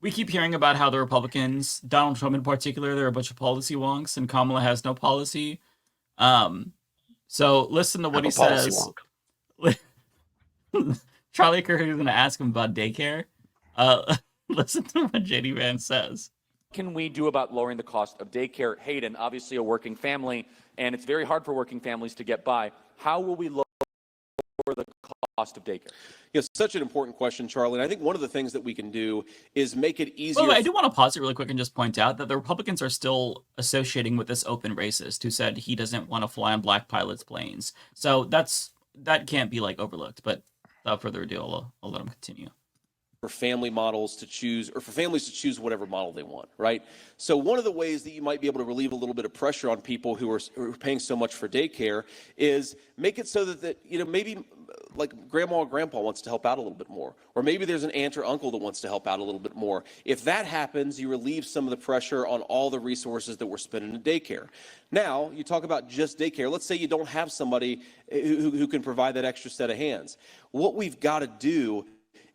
We keep hearing about how the Republicans, Donald Trump in particular, they're a bunch of policy wonks, and Kamala has no policy. So listen to what he says. Charlie Kirk is going to ask him about daycare. Listen to what JD Vance says. What can we do about lowering the cost of daycare? Hayden, obviously a working family, and it's very hard for working families to get by. How will we lower the cost of daycare? Yes, such an important question, Charlie. And I think one of the things that we can do is make it easier. By the way, I do want to pause it really quick and just point out that the Republicans are still associating with this open racist who said he doesn't want to fly on black pilots' planes. So that can't be like overlooked. But without further ado, I'll let him continue. For family models to choose, or for families to choose whatever model they want, right? So one of the ways that you might be able to relieve a little bit of pressure on people who are paying so much for daycare is make it so that maybe like grandma or grandpa wants to help out a little bit more, or maybe there's an aunt or uncle that wants to help out a little bit more. If that happens, you relieve some of the pressure on all the resources that we're spending in daycare. Now, you talk about just daycare. Let's say you don't have somebody who can provide that extra set of hands. What we've got to do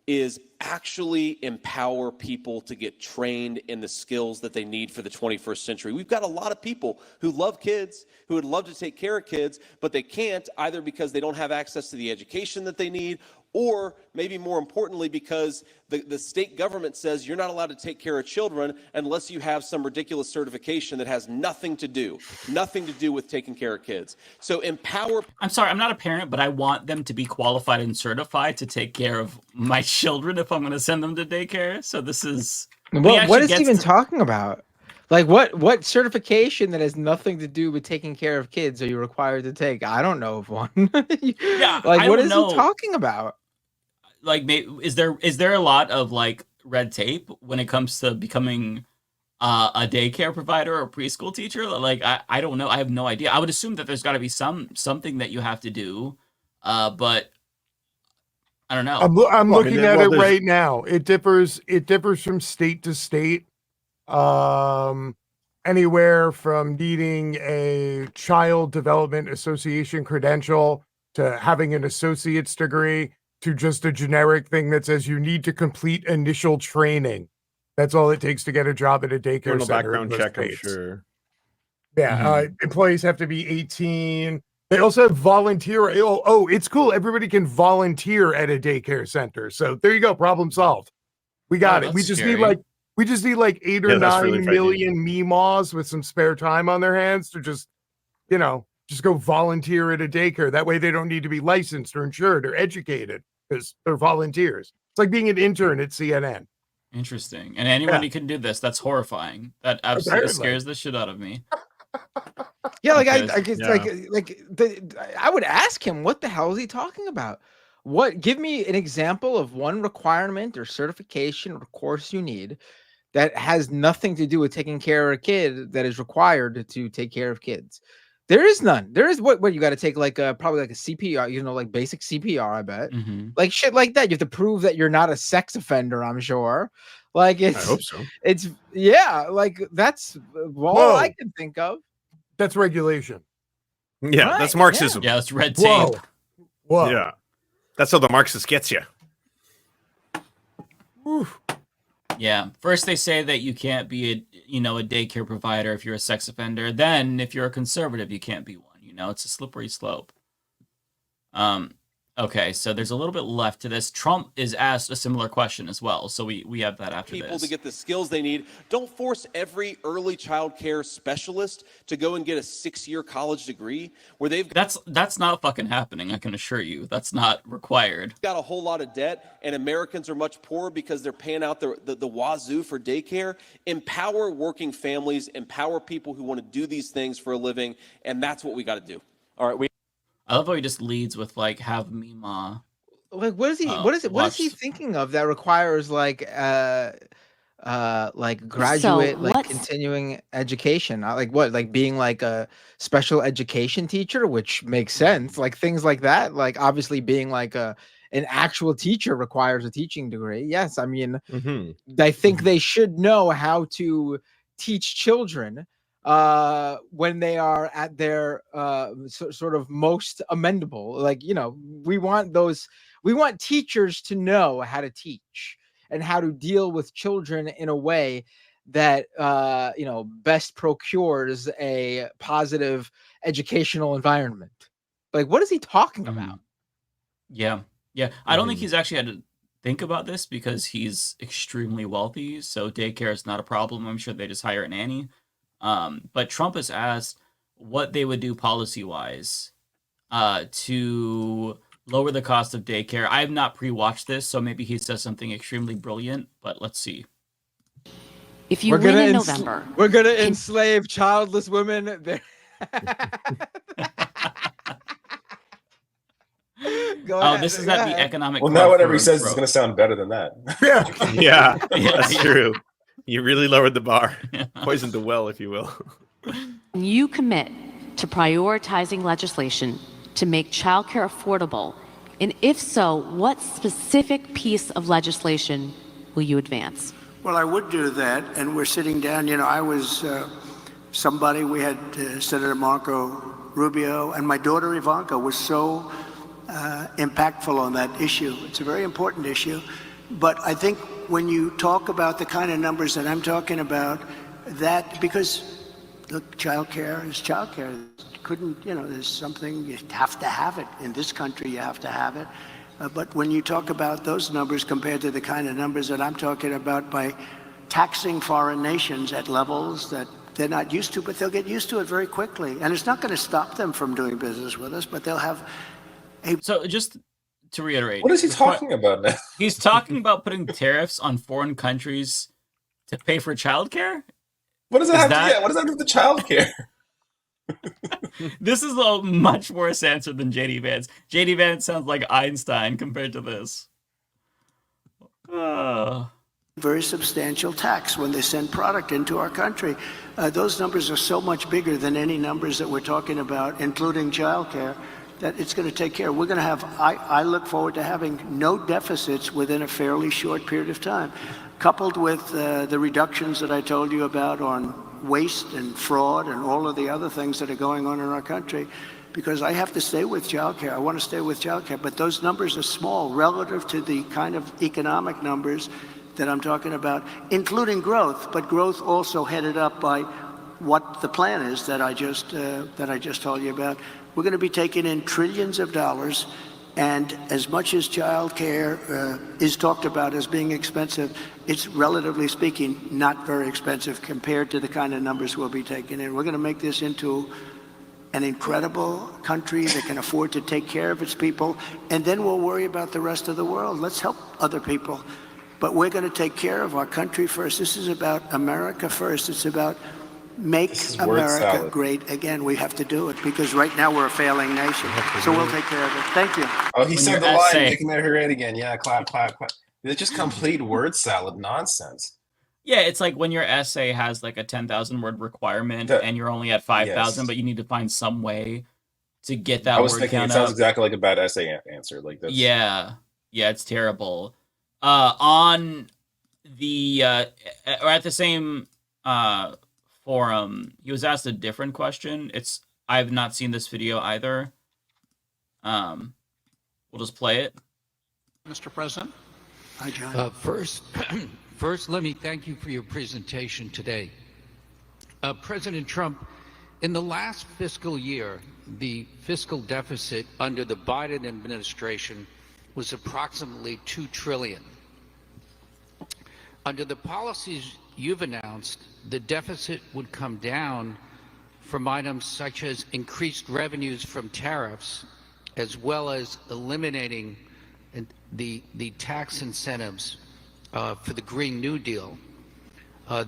is actually empower people to get trained in the skills that they need for the 21st century. We've got a lot of people who love kids, who would love to take care of kids, but they can't, either because they don't have access to the education that they need, or maybe more importantly, because the state government says you're not allowed to take care of children unless you have some ridiculous certification that has nothing to do with taking care of kids. So empower. I'm sorry, I'm not a parent, but I want them to be qualified and certified to take care of my children if I'm going to send them to daycare. So this is... What is he even talking about? Like, what certification that has nothing to do with taking care of kids are you required to take? I don't know of one. Yeah, like, what is he talking about? Like, is there a lot of like red tape when it comes to becoming a daycare provider or preschool teacher? Like, I don't know. I have no idea. I would assume that there's got to be something that you have to do, but I don't know. I'm looking at it right now. It differs from state to state. Anywhere from needing a Child Development Association credential to having an associate's degree to just a generic thing that says you need to complete initial training. That's all it takes to get a job at a daycare center. Background check, I'm sure. Yeah, employees have to be 18. They also have volunteer. Oh, it's cool. Everybody can volunteer at a daycare center. So there you go. Problem solved. We got it. We just need like 8 or 9 million meemaws with some spare time on their hands to just go volunteer at a daycare. That way they don't need to be licensed or insured or educated because they're volunteers. It's like being an intern at CNN. Interesting. And anybody can do this. That's horrifying. That absolutely scares the shit out of me. Yeah, like I would ask him, what the hell is he talking about? Give me an example of one requirement or certification or course you need that has nothing to do with taking care of a kid that is required to take care of kids. There is none. There is what you got to take probably like a CPR, like basic CPR, I bet. Like shit like that. You have to prove that you're not a sex offender, I'm sure. Like I hope so. It's like that's all I can think of. That's regulation. Yeah, right, that's Marxism. Yeah, it's red tape. Whoa. Yeah. That's how the Marxist gets you. Oof. Yeah. First they say that you can't be a daycare provider if you're a sex offender. Then if you're a conservative, you can't be one. It's a slippery slope. Okay, so there's a little bit left to this. Trump is asked a similar question as well, so we have that after people this. To get the skills they need. Don't force every early child care specialist to go and get a 6-year college degree where they've that's not fucking happening. I can assure you, that's not required. Got a whole lot of debt, and Americans are much poorer because they're paying out the wazoo for daycare. Empower working families, empower people who want to do these things for a living, and that's what we got to do. All right, I love how he just leads with like have me ma. Like what is he thinking of that requires like graduate continuing education? Like being like a special education teacher, which makes sense. Like things like that. Like obviously being like an actual teacher requires a teaching degree. Yes, I mean I think they should know how to teach children when they are at their sort of most amendable. Like we want teachers to know how to teach, and how to deal with children in a way that best procures a positive educational environment. Like, what is he talking about? Yeah. I don't think he's actually had to think about this because he's extremely wealthy, so daycare is not a problem. I'm sure they just hire a nanny. But Trump has asked what they would do policy-wise to lower the cost of daycare. I have not pre-watched this, so maybe he says something extremely brilliant, but let's see. If you win in November, we're going to enslave childless women. This is at the economic. Well, now whatever he says is going to sound better than that. Yeah, that's true. You really lowered the bar, poisoned the well, if you will. you commit to prioritizing legislation to make childcare affordable, and if so, what specific piece of legislation will you advance? Well, I would do that, and we're sitting down. I was somebody, we had Senator Marco Rubio, and my daughter Ivanka was so impactful on that issue. It's a very important issue. But I think when you talk about the kind of numbers that I'm talking about, that, because look, childcare is childcare. There's something, you have to have it. In this country, you have to have it. But when you talk about those numbers compared to the kind of numbers that I'm talking about by taxing foreign nations at levels that they're not used to, but they'll get used to it very quickly. And it's not going to stop them from doing business with us, but they'll have So just to reiterate. What is he talking about now? He's talking about putting tariffs on foreign countries to pay for childcare? What does that have to do with the childcare? This is a much worse answer than JD Vance. JD Vance sounds like Einstein compared to this. Very substantial tax when they send product into our country. Those numbers are so much bigger than any numbers that we're talking about, including childcare, that it's going to take care. We're going to have, I look forward to having no deficits within a fairly short period of time, coupled with the reductions that I told you about on waste and fraud and all of the other things that are going on in our country, because I have to stay with childcare. I want to stay with childcare, but those numbers are small relative to the kind of economic numbers that I'm talking about, including growth, but growth also headed up by what the plan is that I just told you about. We're going to be taking in trillions of dollars, and as much as childcare is talked about as being expensive, it's relatively speaking not very expensive compared to the kind of numbers we'll be taking in. We're going to make this into an incredible country that can afford to take care of its people, and then we'll worry about the rest of the world. Let's help other people. But we're going to take care of our country first. This is about America first. It's about make America great again. We have to do it because right now we're a failing nation. So we'll take care of it. Thank you. Oh, he said the line, making America great again. Yeah, clap, clap, clap. It's just complete word salad nonsense. Yeah, it's like when your essay has like a 10,000 word requirement and you're only at 5,000, but you need to find some way to get that word count up. I was thinking it sounds exactly like a bad essay answer. Like that's... Yeah, it's terrible. On the or at the same forum, he was asked a different question. I have not seen this video either. We'll just play it. Mr. President. Hi, John. First, let me thank you for your presentation today. President Trump, in the last fiscal year, the fiscal deficit under the Biden administration was approximately $2 trillion. Under the policies you've announced, the deficit would come down from items such as increased revenues from tariffs, as well as eliminating the tax incentives for the Green New Deal.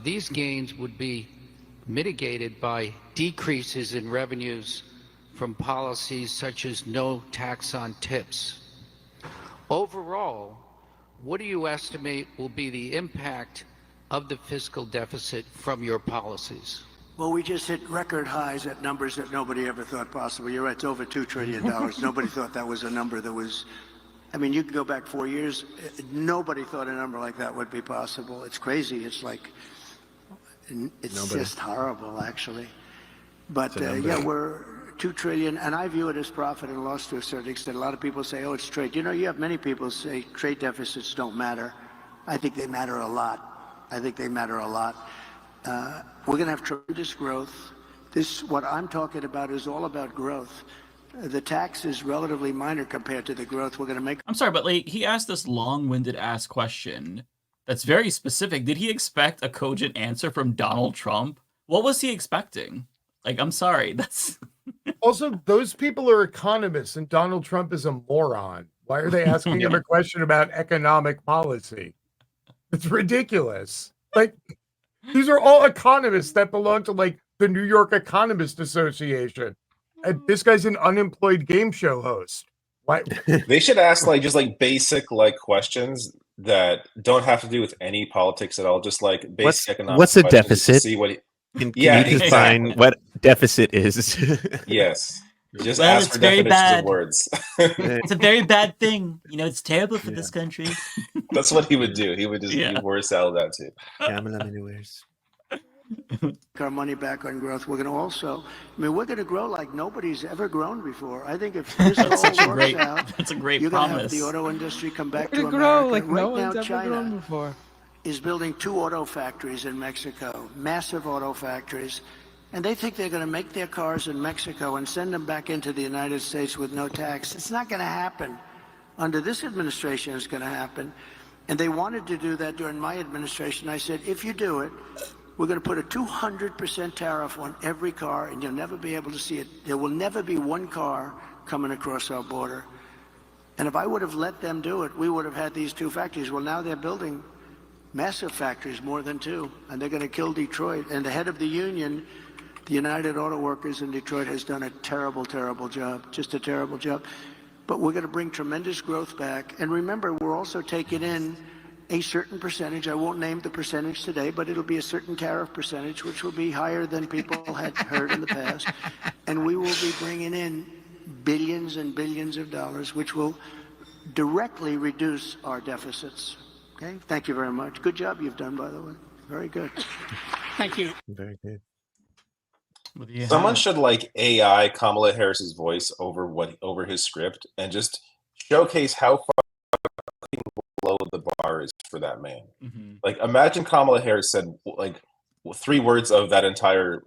These gains would be mitigated by decreases in revenues from policies such as no tax on tips. Overall, what do you estimate will be the impact of the fiscal deficit from your policies? Well, we just hit record highs at numbers that nobody ever thought possible. You're right, it's over $2 trillion. Nobody thought that was a number that was, I mean, you can go back 4 years, nobody thought a number like that would be possible. It's crazy, it's like, it's just horrible, actually. But yeah, we're $2 trillion, and I view it as profit and loss to a certain extent. A lot of people say, oh, it's trade. You know, you have many people say trade deficits don't matter. I think they matter a lot. I think they matter a lot. We're going to have tremendous growth. What I'm talking about is all about growth. The tax is relatively minor compared to the growth we're going to make. I'm sorry, but like he asked this long-winded ass question that's very specific. Did he expect a cogent answer from Donald Trump? What was he expecting? Like, I'm sorry, that's Also, those people are economists, and Donald Trump is a moron. Why are they asking him a question about economic policy? It's ridiculous. Like, these are all economists that belong to like the New York Economist Association. And this guy's an unemployed game show host. Why? They should ask like just like basic like questions that don't have to do with any politics at all. Just like basic economic. What's a questions deficit? to see what Can you define what deficit is? Yes. Just well, ask for definitions of words. It's a very bad thing. You know, it's terrible for this country. That's what he would do. He would just word salad that too. Our money back on growth. We're going to also, we're going to grow like nobody's ever grown before. I think if this all works out, that's a great you're promise. going to have the auto industry come back We're to gonna grow America. like no Right one's now, ever China grown before. is building 2 auto factories in Mexico, massive auto factories, and they think they're going to make their cars in Mexico and send them back into the United States with no tax. It's not going to happen. Under this administration, it's going to happen. And they wanted to do that during my administration. I said, if you do it, we're going to put a 200% tariff on every car, and you'll never be able to see it. There will never be one car coming across our border. And if I would have let them do it, we would have had these 2 factories. Well, now they're building massive factories, more than 2, and they're going to kill Detroit. And the head of the union, the United Auto Workers in Detroit, has done a terrible, terrible job, just a terrible job. But we're going to bring tremendous growth back. And remember, we're also taking in a certain percentage. I won't name the percentage today, but it'll be a certain tariff percentage, which will be higher than people had heard in the past. And we will be bringing in billions and billions of dollars, which will directly reduce our deficits. Okay, thank you very much. Good job you've done, by the way. Very good. Thank you. Very good. Someone should like AI Kamala Harris's voice over his script and just showcase how fucking low the bar is for that man. Mm-hmm. Like, imagine Kamala Harris said like 3 words of that entire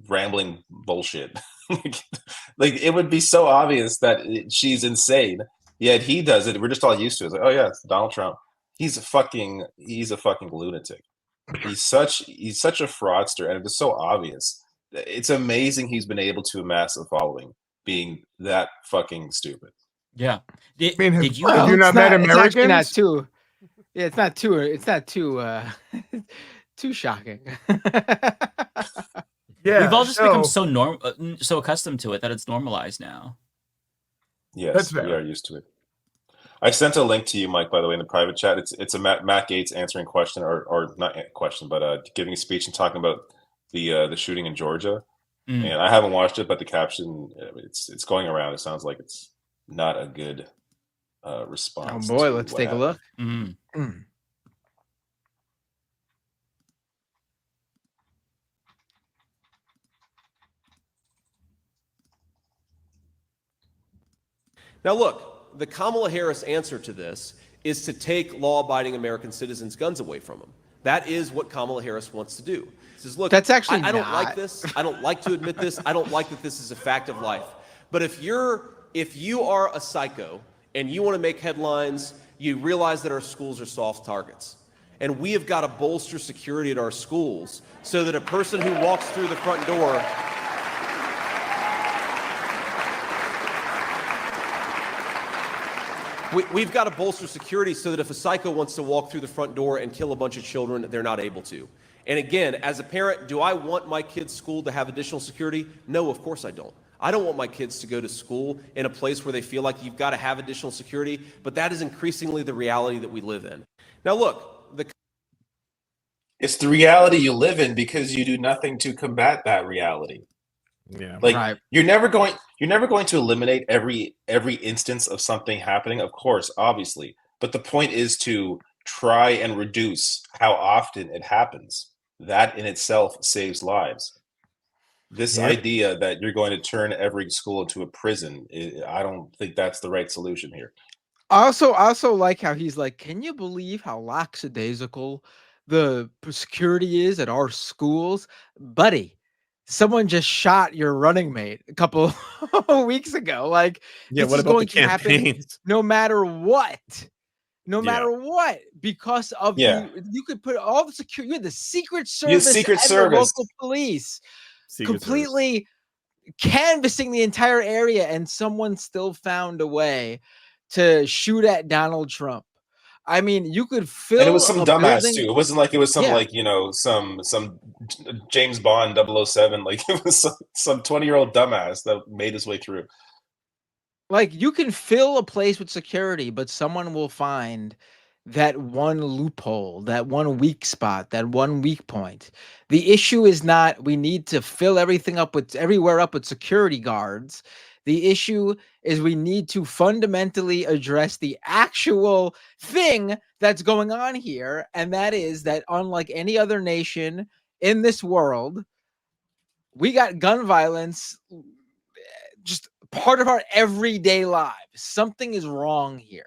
rambling bullshit. Like it would be so obvious that she's insane. Yet he does it. We're just all used to it. It's like, oh yeah, it's Donald Trump. He's a fucking lunatic. He's such a fraudster, and it's so obvious. It's amazing he's been able to amass a following being that fucking stupid. Yeah. Did you Well, not it's met not- it's actually Americans? not too. Yeah, it's not too too shocking. Yeah, We've all just become so accustomed to it that it's normalized now. Yes, we are used to it. I sent a link to you, Mike, by the way, in the private chat. It's a Matt Gaetz answering question, or not a question, but giving a speech and talking about the shooting in Georgia. And I haven't watched it, but the caption it's going around. It sounds like it's not a good response. Oh boy, let's take a look. Now, look, the Kamala Harris answer to this is to take law-abiding American citizens' guns away from them. That is what Kamala Harris wants to do. She says, look, That's actually I don't not. like this. I don't like to admit this. I don't like that this is a fact of life. But if you are a psycho and you want to make headlines, you realize that our schools are soft targets. And we have got to bolster security at our schools so that a person who walks through the front door we've got to bolster security so that if a psycho wants to walk through the front door and kill a bunch of children, they're not able to. And again, as a parent, do I want my kids' school to have additional security? No, of course I don't. I don't want my kids to go to school in a place where they feel like you've got to have additional security, but that is increasingly the reality that we live in. Now look, it's the reality you live in because you do nothing to combat that reality. Yeah. Like Right. you're never going to eliminate every instance of something happening, of course, obviously. But the point is to try and reduce how often it happens. That in itself saves lives. This idea that you're going to turn every school into a prison, I don't think that's the right solution here. I also like how he's like, can you believe how lackadaisical the security is at our schools, buddy? Someone just shot your running mate a couple weeks ago. Like, Yeah, this what is about the going to happen campaigns? no matter what. No Yeah. matter what, because of Yeah. you could put all the security, you had the Secret You Service Secret and the Service. local police Secret Service. completely canvassing the entire area, and someone still found a way to shoot at Donald Trump. I mean, you could And it was fill some a dumbass building. too. It wasn't like it was some Yeah, like, you know, some James Bond 007. Like it was some 20-year-old dumbass that made his way through. like you can fill a place with security, but someone will find that one loophole, that one weak spot, that one weak point. The issue is not we need to fill everything up with everywhere up with security guards. The issue is we need to fundamentally address the actual thing that's going on here, and that is that unlike any other nation in this world, we got gun violence just part of our everyday lives. Something is wrong here.